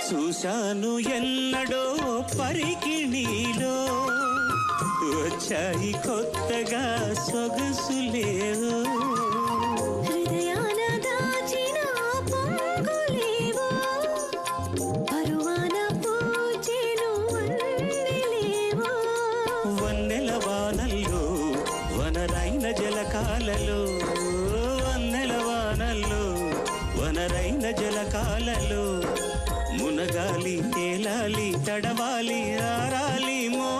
చూశాను ఎన్నడో పరికిణీలో వచ్చాయి కొత్తగా సొగసులేవో హృదయాన దాచిన పొంగులేవో పరువాన పూచెను వన్నెలేవో వన్నెల వానల్లో వనరైన జలకాలలో వన్నెల వానల్లో వనరైన జలకాలలో మునగాలి తేలాలి తడవాలి ఆరాలి మో